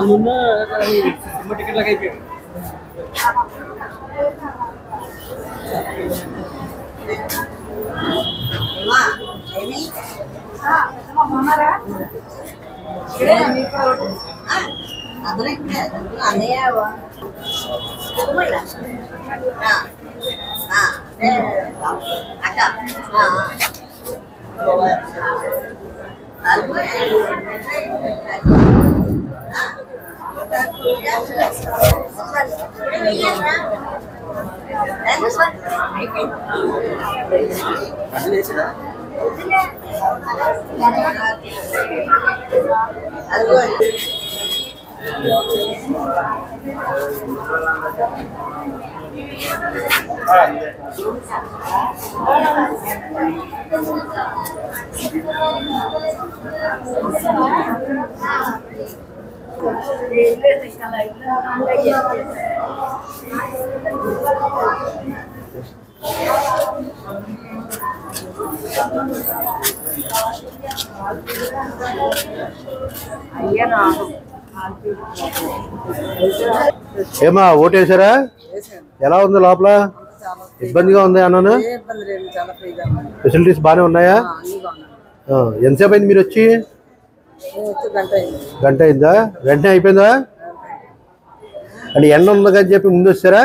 ముందు టికెట్ లాగా అయిపోయాడు. ఏమా ఓటేసారా? ఎలా ఉంది లోపల? ఇబ్బందిగా ఉంది అన్నాను. ఫెసిలిటీస్ బాగానే ఉన్నాయా? ఎంతసేపు అయింది మీరు వచ్చి? గంట అయిందా? వెంటనే అయిపోయిందా? అంటే ఎండ ఉంది అని చెప్పి ముందు వచ్చారా?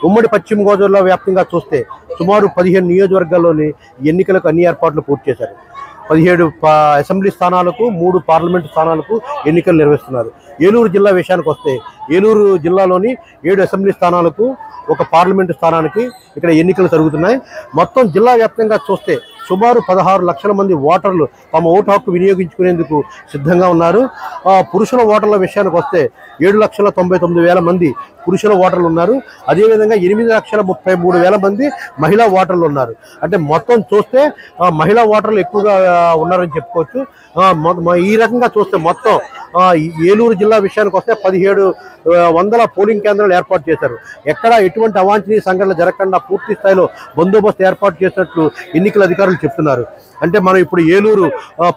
ఉమ్మడి పశ్చిమ గోదావరిలో వ్యాప్తంగా చూస్తే సుమారు 15 నియోజకవర్గాల్లోని ఎన్నికలకు అన్ని ఏర్పాట్లు పూర్తి చేశారు. 17 అసెంబ్లీ స్థానాలకు 3 పార్లమెంటు స్థానాలకు ఎన్నికలు నిర్వహిస్తున్నారు. ఏలూరు జిల్లా విషయానికి వస్తే ఏలూరు జిల్లాలోని 7 అసెంబ్లీ స్థానాలకు 1 పార్లమెంటు స్థానానికి ఇక్కడ ఎన్నికలు జరుగుతున్నాయి. మొత్తం జిల్లా వ్యాప్తంగా చూస్తే సుమారు 16 లక్షల మంది ఓటర్లు తమ ఓటు హక్కు వినియోగించుకునేందుకు సిద్ధంగా ఉన్నారు. పురుషుల ఓటర్ల విషయానికి వస్తే 7,99,000 మంది పురుషుల ఓటర్లు ఉన్నారు. అదేవిధంగా 8,33,000 మంది మహిళా ఓటర్లు ఉన్నారు. అంటే మొత్తం చూస్తే మహిళా ఓటర్లు ఎక్కువగా ఉన్నారని చెప్పుకోవచ్చు. ఈ రకంగా చూస్తే మొత్తం ఏలూరు జిల్లా విషయానికి వస్తే 1700 పోలింగ్ కేంద్రాలు ఏర్పాటు చేశారు. ఎక్కడ ఎటువంటి అవాంఛనీయ సంఘటనలు జరగకుండా పూర్తి స్థాయిలో బందోబస్తు ఏర్పాటు చేసినట్లు ఎన్నికల అధికారులు చెప్తున్నారు. అంటే మనం ఇప్పుడు ఏలూరు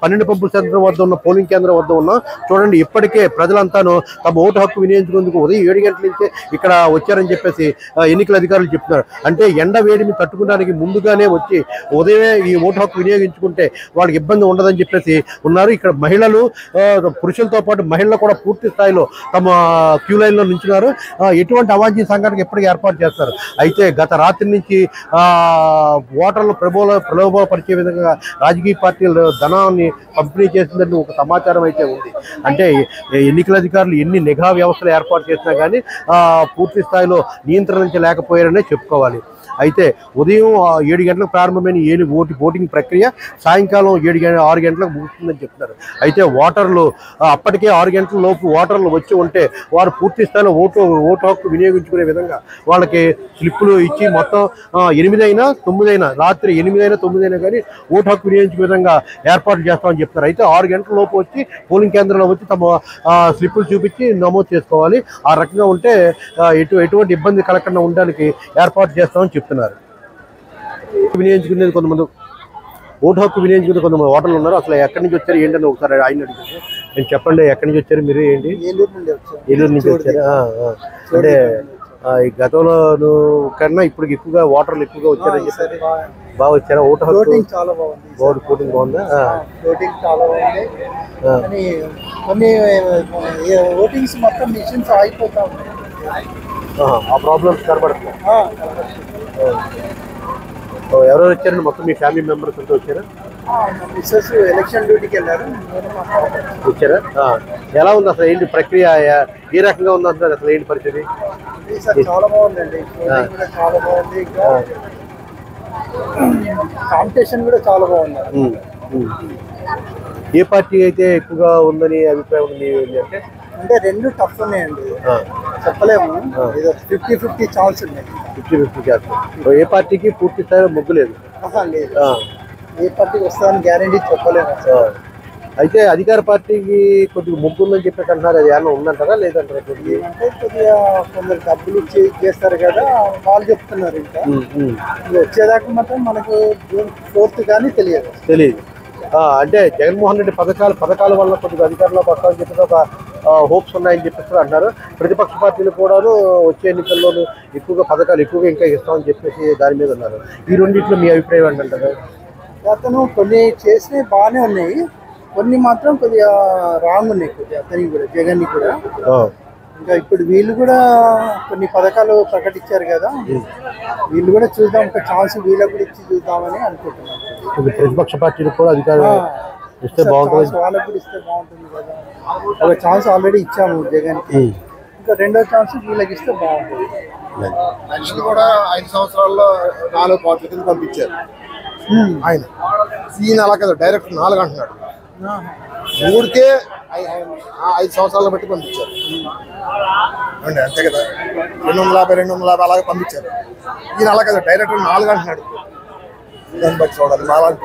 12 పంపుల సెంటర్ వద్ద ఉన్న పోలింగ్ కేంద్రం వద్ద ఉన్నాం. చూడండి, ఇప్పటికే ప్రజలంతాను తమ ఓటు హక్కు వినియోగించుకుందుకు ఉదయం 7 గంటల నుంచే ఇక్కడ వచ్చారని చెప్పేసి ఎన్నికల అధికారులు చెప్తున్నారు. అంటే ఎండ వేడిని తట్టుకోవడానికి ముందుగానే వచ్చి ఉదయమే ఈ ఓటు హక్కు వినియోగించుకుంటే వాళ్ళకి ఇబ్బంది ఉండదని చెప్పేసి ఉన్నారు. ఇక్కడ మహిళలు, పురుషులతో పాటు మహిళలు కూడా పూర్తి స్థాయిలో తమ క్యూ లైన్లో నించున్నారు. ఎటువంటి అవాంఛనీయ సంఘటనకు ఎప్పటికీ ఏర్పాటు చేస్తారు. అయితే గత రాత్రి నుంచి ఓటర్లు ప్రలోభపరిచే విధంగా రాజకీయ పార్టీలు ధనాన్ని పంపిణీ చేసిందని ఒక సమాచారం అయితే ఉంది. అంటే ఎన్నికల అధికారులు ఎన్ని నిఘా వ్యవస్థలు ఏర్పాటు చేసినా కానీ పూర్తి స్థాయిలో నియంత్రించలేకపోయారనే చెప్పుకోవాలి. అయితే ఉదయం 7 గంటలకు ప్రారంభమైన ఓటింగ్ ప్రక్రియ సాయంకాలం 6 గంటలకు ముగుస్తుందని చెప్తున్నారు. అయితే ఓటర్లు అప్పటికే 6 గంటల లోపు ఓటర్లు వచ్చి ఉంటే వారు పూర్తి స్థాయిలో ఓటు హక్కు వినియోగించుకునే విధంగా వాళ్ళకి స్లిప్పులు ఇచ్చి మొత్తం 8 అయినా 9 అయినా రాత్రి 8 అయినా 9 అయినా కానీ ఓటు హక్కు వినియోగించే విధంగా ఏర్పాటు చేస్తామని చెప్తున్నారు. అయితే 6 గంటల లోపు వచ్చి పోలింగ్ కేంద్రంలో వచ్చి తమ స్లిప్పులు చూపించి నమోదు చేసుకోవాలి. ఆ రకంగా ఉంటే ఎటువంటి ఇబ్బంది కలగకుండా ఉండడానికి ఏర్పాటు చేస్తామని చెప్తున్నారు. వినియోగించుకునేది కొంతమంది ఓటు హక్కు వినియోగించుకునే కొంతమంది ఓటర్లు ఉన్నారు. అసలు ఎక్కడి నుంచి వచ్చారు ఏంటని ఒకసారి ఆయన అడిగితే నేను చెప్పండి, ఎక్కడి నుంచి వచ్చారు మీరు, ఏంటి? ఏలూరు నుంచి వచ్చారు. అంటే ఈ గతంలో కన్నా ఇప్పుడు ఎక్కువగా ఓటర్లు ఎక్కువగా వచ్చారని చెప్పారు. బాగా వచ్చారా? ఓటు హక్కు చాలా బాగుంది. ఓటింగ్ బాగుందా? ఓటింగ్ చాలా బాగుంది. కానీ కొన్ని ఓటింగ్స్ మొత్తం మిషన్స్ ఆగిపోతా ఉన్నాయి. ఆ ప్రాబ్లమ్స్ కనబడుతున్నాయి. ఎవరెవరు వచ్చారండి? మొత్తం మీ ఫ్యామిలీ మెంబర్స్ అంతా వచ్చారా? మిస్సెస్ ఎలక్షన్ డ్యూటీకి వెళ్ళారు. వచ్చారా? ఎలా ఉంది అసలు, ఏంటి ప్రక్రియ, ఏ రకంగా ఉంది అంటారు? అసలు ఏంటి పరిస్థితి? చాలా బాగుందండి. కూడా చాలా బాగుంది. ఇంకా కాంపిటీషన్ కూడా చాలా బాగుంది. ఏ పార్టీ అయితే ఎక్కువగా ఉందని అభిప్రాయం ఉంది అంటే రెండు టఫ్ ఉన్నాయండి, చెప్పలేము. ఏదో 50-50 ఛాన్స్ ఉన్నాయి. 50-50 ఛాన్స్. ఏ పార్టీకి పూర్తి స్థాయిలో మొగ్గు లేదు. లేదు, ఏ పార్టీకి వస్తుందని గ్యారంటీ చెప్పలేము. అయితే అధికార పార్టీకి కొద్దిగా మొగ్గు ఉందని చెప్పేసి అంటున్నారు. అది ఏమన్నా ఉందంటారా లేదంటారా? అంటే కొద్దిగా కొందరు డబ్బులు చేస్తారు కదా, వాళ్ళు చెప్తున్నారు. ఇంకా వచ్చేదాకా మాత్రం మనకు June 4th కానీ తెలియదు. అంటే జగన్మోహన్ రెడ్డి పథకాల వల్ల కొద్దిగా అధికారంలోకి వస్తామని చెప్పేసి ఒక హోప్స్ ఉన్నాయని చెప్పేసి అంటున్నారు. ప్రతిపక్ష పార్టీలు కూడాను వచ్చే ఎన్నికల్లోనూ పథకాలు ఎక్కువగా ఇంకా ఇస్తామని చెప్పేసి దాని మీద ఉన్నారు. ఈ రెండింటిలో మీ అభిప్రాయం ఏంటంటారు? అతను కొన్ని చేసినవి బాగానే ఉన్నాయి, కొన్ని మాత్రం కొద్దిగా రాంగ్ ఉన్నాయి. కొద్దిగా అతనికి కూడా, జగన్ కూడా. ఇంకా ఇప్పుడు వీళ్ళు కూడా కొన్ని పథకాలు ప్రకటించారు కదా, వీళ్ళు కూడా చూద్దాం, ఒక ఛాన్స్ వీళ్ళకి కూడా ఇచ్చి చూద్దామని అనుకుంటున్నాను. ప్రతిపక్ష పార్టీలు కూడా అధికారం ఇస్తే బాగుంటుంది, వాళ్ళకి కూడా ఇస్తే బాగుంటుంది కదా. ఒక ఛాన్స్ ఆల్రెడీ ఇచ్చాము జగన్కి, ఇంకా రెండో ఛాన్స్ వీళ్ళకి ఇస్తే బాగుంటుంది. యాక్చువల్లీ కూడా 5 సంవత్సరాల్లో 4 పార్టీలు పంపించారు ఆయన. ఈయన అలా కదా, డైరెక్ట్ 4 అంటున్నాడు. 3కే 5 సంవత్సరాలు బట్టి పంపించారు అండి, అంతే కదా. 250 అలాగే పంపించారు. ఈయన అలా కదా, డైరెక్ట్ 4 అంటున్నాడు. దాన్ని బట్టి చూడాలి. 4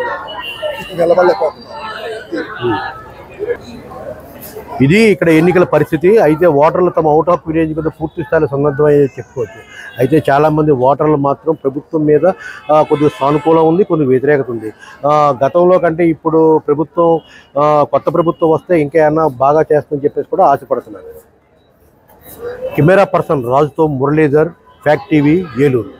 నిలబడలేకపోతున్నాం. ఇది ఇక్కడ ఎన్నికల పరిస్థితి. అయితే ఓటర్లు తమ ఓటు హక్కు వినియోగించుకున్న పూర్తి స్థాయిలో సంఘటితమని చెప్పుకోవచ్చు. అయితే చాలామంది ఓటర్లు మాత్రం ప్రభుత్వం మీద కొద్దిగా సానుకూలం ఉంది, కొద్దిగా వ్యతిరేకత ఉంది. గతంలో కంటే ఇప్పుడు కొత్త ప్రభుత్వం వస్తే ఇంకా ఏమన్నా బాగా చేస్తుందని చెప్పేసి కూడా ఆశపడుతున్నారు. కెమెరా పర్సన్ రాజుతో మురళీధర్, ఫ్యాక్ట్ టీవీ, ఏలూరు.